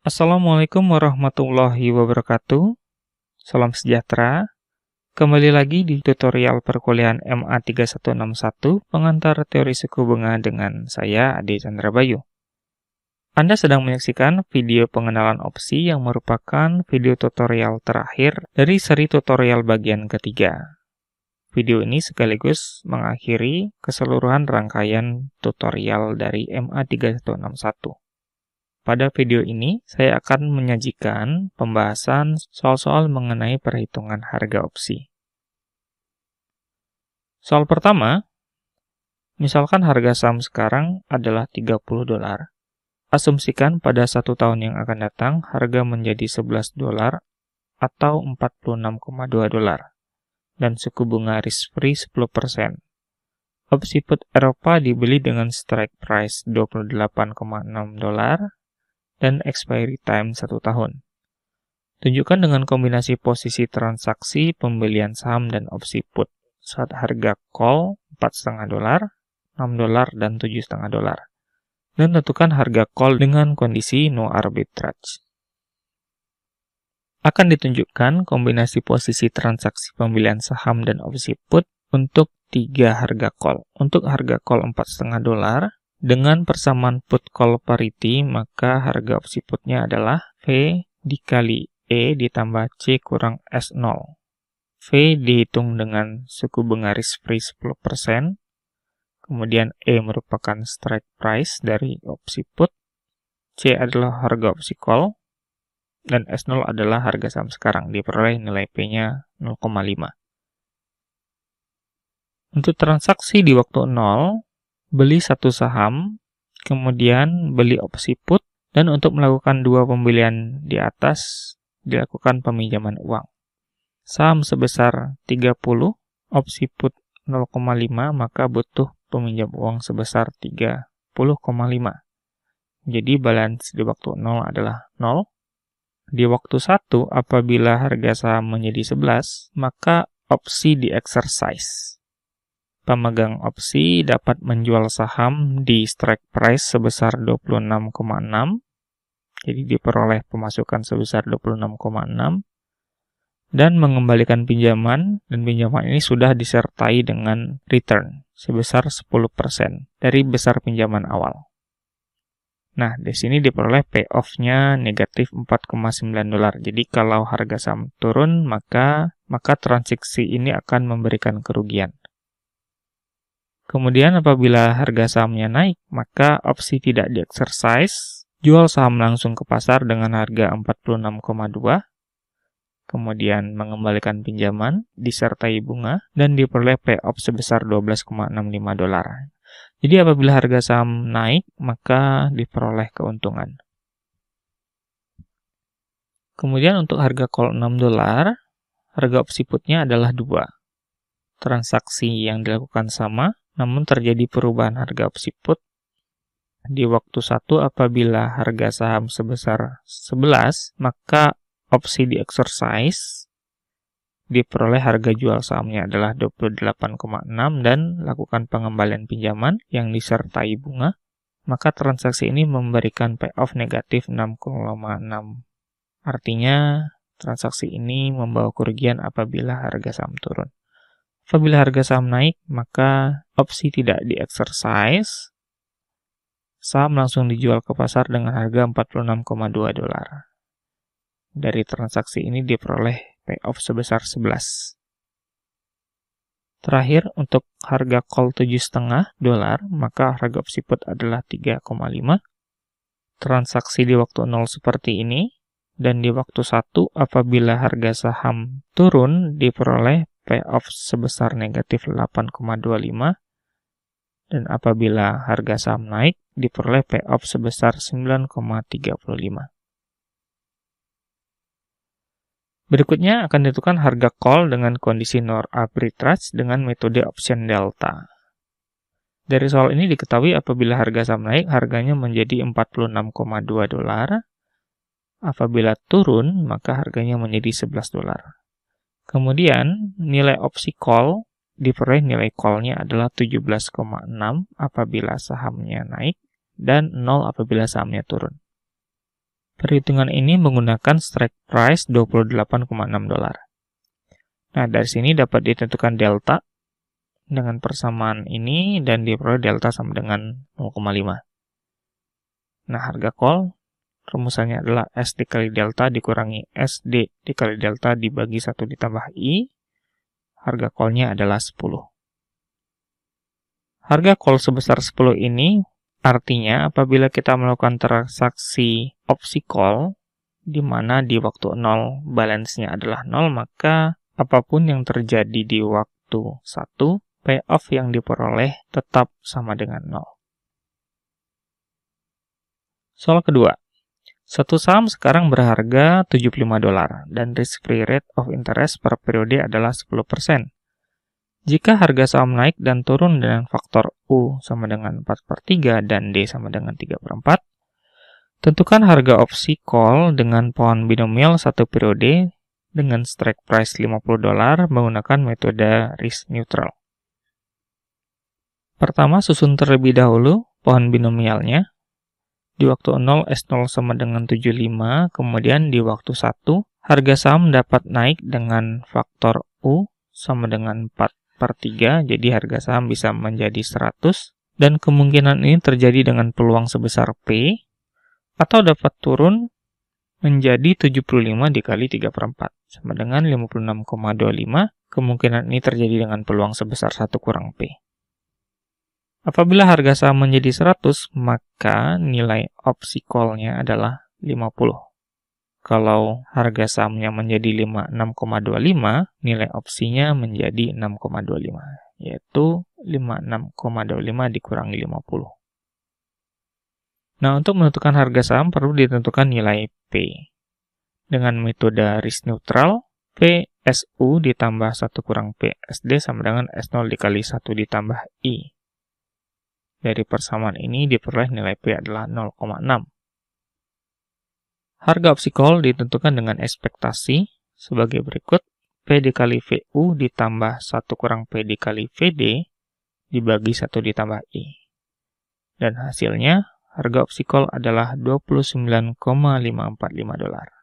Assalamualaikum warahmatullahi wabarakatuh. Salam sejahtera. Kembali lagi di tutorial perkuliahan MA 3161 pengantar teori suku bunga dengan saya Ade Chandra Bayu. Anda sedang menyaksikan video pengenalan opsi yang merupakan video tutorial terakhir dari seri tutorial bagian ketiga. Video ini sekaligus mengakhiri keseluruhan rangkaian tutorial dari MA 3161. Pada video ini, saya akan menyajikan pembahasan soal-soal mengenai perhitungan harga opsi. Soal pertama, misalkan harga saham sekarang adalah $30. Asumsikan pada 1 tahun yang akan datang, harga menjadi $11 atau $46,2 dan suku bunga risk-free 10%. Opsi put Eropa dibeli dengan strike price $28,6 dan expiry time 1 tahun. Tunjukkan dengan kombinasi posisi transaksi pembelian saham dan opsi put saat harga call $4,5, $6, dan $7,5. Dan tentukan harga call dengan kondisi no arbitrage. Akan ditunjukkan kombinasi posisi transaksi pembelian saham dan opsi put untuk 3 harga call. Untuk harga call $4,5, dengan persamaan put-call parity, maka harga opsi putnya adalah V dikali E ditambah C kurang S0. V dihitung dengan suku bunga risk-free 10%, kemudian E merupakan strike price dari opsi put, C adalah harga opsi call, dan S0 adalah harga saham sekarang, diperoleh nilai P-nya 0,5. Untuk transaksi di waktu 0, beli 1 saham, kemudian beli opsi put, dan untuk melakukan 2 pembelian di atas, dilakukan peminjaman uang. Saham sebesar 30, opsi put 0,5, maka butuh peminjam uang sebesar 30,5. Jadi balance di waktu 0 adalah 0. Di waktu 1, apabila harga saham menjadi 11, maka opsi di-exercise. Pemegang opsi dapat menjual saham di strike price sebesar 26,6, jadi diperoleh pemasukan sebesar 26,6, dan mengembalikan pinjaman, dan pinjaman ini sudah disertai dengan return sebesar 10% dari besar pinjaman awal. Nah, di sini diperoleh payoff-nya negatif $4,9. Jadi kalau harga saham turun, maka transaksi ini akan memberikan kerugian. Kemudian apabila harga sahamnya naik, maka opsi tidak di-exercise, jual saham langsung ke pasar dengan harga 46,2, kemudian mengembalikan pinjaman, disertai bunga, dan diperoleh payoff sebesar $12,65. Jadi apabila harga saham naik, maka diperoleh keuntungan. Kemudian untuk harga call $6, harga opsi putnya adalah 2. Transaksi yang dilakukan sama, namun terjadi perubahan harga opsi put. Di waktu 1 apabila harga saham sebesar 11, maka opsi di-exercise, diperoleh harga jual sahamnya adalah 28,6 dan lakukan pengembalian pinjaman yang disertai bunga, maka transaksi ini memberikan payoff negatif 6,6. Artinya transaksi ini membawa kerugian apabila harga saham turun. Apabila harga saham naik, maka opsi tidak di-exercise, saham langsung dijual ke pasar dengan harga $46,2. Dari transaksi ini diperoleh payoff sebesar 11. Terakhir, untuk harga call $7,5, maka harga opsi put adalah 3,5. Transaksi di waktu 0 seperti ini, dan di waktu 1 apabila harga saham turun, diperoleh payoff sebesar negatif 8,25, dan apabila harga saham naik, diperoleh payoff sebesar 9,35. Berikutnya akan ditentukan harga call dengan kondisi no arbitrage dengan metode option delta. Dari soal ini diketahui apabila harga saham naik, harganya menjadi $46,2. Apabila turun, maka harganya menjadi $11. Kemudian, nilai opsi call, diperoleh nilai call-nya adalah 17,6 apabila sahamnya naik, dan 0 apabila sahamnya turun. Perhitungan ini menggunakan strike price $28,6. Nah, dari sini dapat ditentukan delta dengan persamaan ini dan diperoleh delta sama dengan 0,5. Nah, harga call rumusannya adalah S dikali delta dikurangi SD dikali delta dibagi 1 ditambah I. Harga call-nya adalah 10. Harga call sebesar 10 ini artinya apabila kita melakukan transaksi opsi call di mana di waktu 0 balance-nya adalah 0, maka apapun yang terjadi di waktu 1, payoff yang diperoleh tetap sama dengan 0. Soal kedua. Satu saham sekarang berharga $75 dan risk-free rate of interest per periode adalah 10%. Jika harga saham naik dan turun dengan faktor U sama dengan 4/3 dan D sama dengan 3/4, tentukan harga opsi call dengan pohon binomial 1 periode dengan strike price $50 menggunakan metode risk neutral. Pertama, susun terlebih dahulu pohon binomialnya. Di waktu 0, S0 sama dengan 75, kemudian di waktu 1, harga saham dapat naik dengan faktor U sama dengan 4/3, jadi harga saham bisa menjadi 100, dan kemungkinan ini terjadi dengan peluang sebesar P, atau dapat turun menjadi 75 dikali 3/4, sama dengan 56,25, kemungkinan ini terjadi dengan peluang sebesar 1 kurang P. Apabila harga saham menjadi 100, maka nilai opsi call-nya adalah 50. Kalau harga sahamnya menjadi 56,25, nilai opsinya menjadi 6,25, yaitu 56,25 dikurangi 50. Nah, untuk menentukan harga saham perlu ditentukan nilai P. Dengan metode risk neutral, PSU ditambah 1 kurang PSD sama dengan S0 dikali 1 ditambah I. Dari persamaan ini diperoleh nilai P adalah 0,6. Harga opsi call ditentukan dengan ekspektasi sebagai berikut. P dikali VU ditambah 1 kurang P dikali VD dibagi 1 ditambah I. Dan hasilnya, harga opsi call adalah $29,545.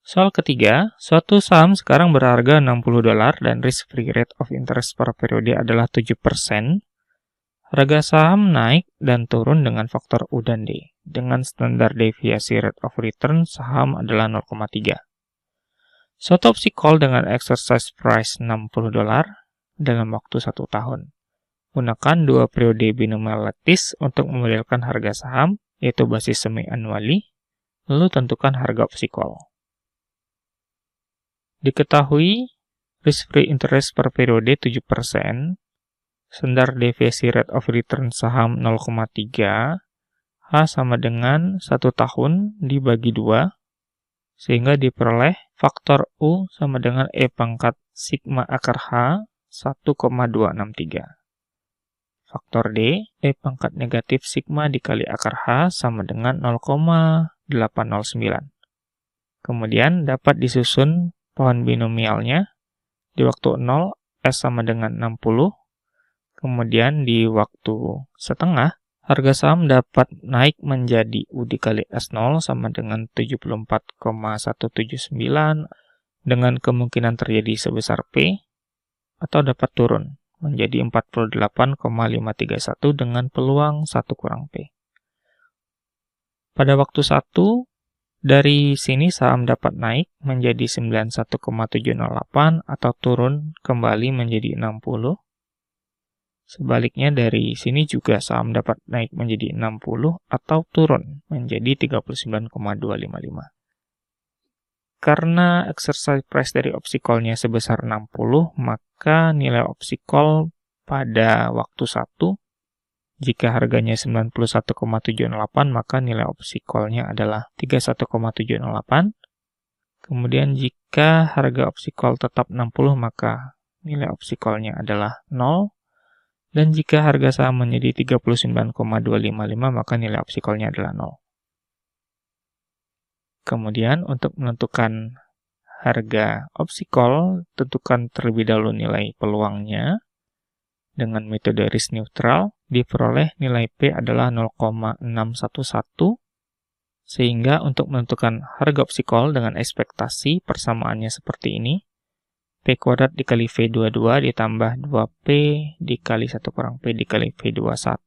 Soal ketiga, suatu saham sekarang berharga $60 dan risk-free rate of interest per periode adalah 7%. Harga saham naik dan turun dengan faktor U dan D. Dengan standar deviasi rate of return, saham adalah 0,3. Suatu opsi call dengan exercise price $60 dalam waktu 1 tahun. Gunakan 2 periode binomial lattice untuk memodelkan harga saham, yaitu basis semi-annually, lalu tentukan harga opsi call. Diketahui risk-free interest per periode 7%, standar deviasi rate of return saham 0,3, H sama dengan 1 tahun dibagi 2, sehingga diperoleh faktor U sama dengan E pangkat sigma akar H 1,263. Faktor D, E pangkat negatif sigma dikali akar H sama dengan 0,809. Kemudian dapat disusun pohon binomialnya. Di waktu 0, S sama dengan 60. Kemudian di waktu setengah, harga saham dapat naik menjadi U dikali S0 sama dengan 74,179 dengan kemungkinan terjadi sebesar P, atau dapat turun menjadi 48,531 dengan peluang 1 kurang P. Pada waktu 1, dari sini saham dapat naik menjadi 91,708 atau turun kembali menjadi 60. Sebaliknya dari sini juga saham dapat naik menjadi 60 atau turun menjadi 39,255. Karena exercise price dari opsi call-nya sebesar 60, maka nilai opsi call pada waktu 1, jika harganya 91,708, maka nilai opsi call-nya adalah 31,708. Kemudian jika harga opsi call tetap 60, maka nilai opsi call-nya adalah 0. Dan jika harga saham menjadi 39,255, maka nilai opsi call-nya adalah 0. Kemudian untuk menentukan harga opsi call, tentukan terlebih dahulu nilai peluangnya. dengan metode risk neutral, diperoleh nilai P adalah 0,611, sehingga untuk menentukan harga opsi call dengan ekspektasi persamaannya seperti ini, P kuadrat dikali V22 ditambah 2P dikali 1 kurang P dikali V21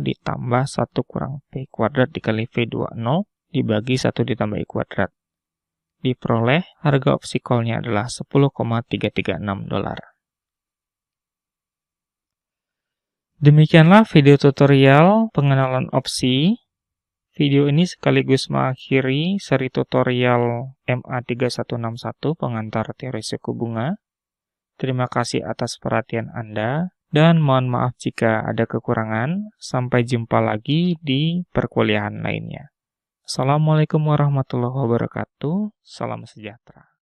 ditambah 1 kurang P kuadrat dikali V20 dibagi 1 ditambah I kuadrat. Diperoleh harga opsi call-nya adalah $10,336. Demikianlah video tutorial pengenalan opsi. Video ini sekaligus mengakhiri seri tutorial MA3161 pengantar teori suku bunga. Terima kasih atas perhatian Anda, dan mohon maaf jika ada kekurangan. Sampai jumpa lagi di perkuliahan lainnya. Assalamualaikum warahmatullahi wabarakatuh. Salam sejahtera.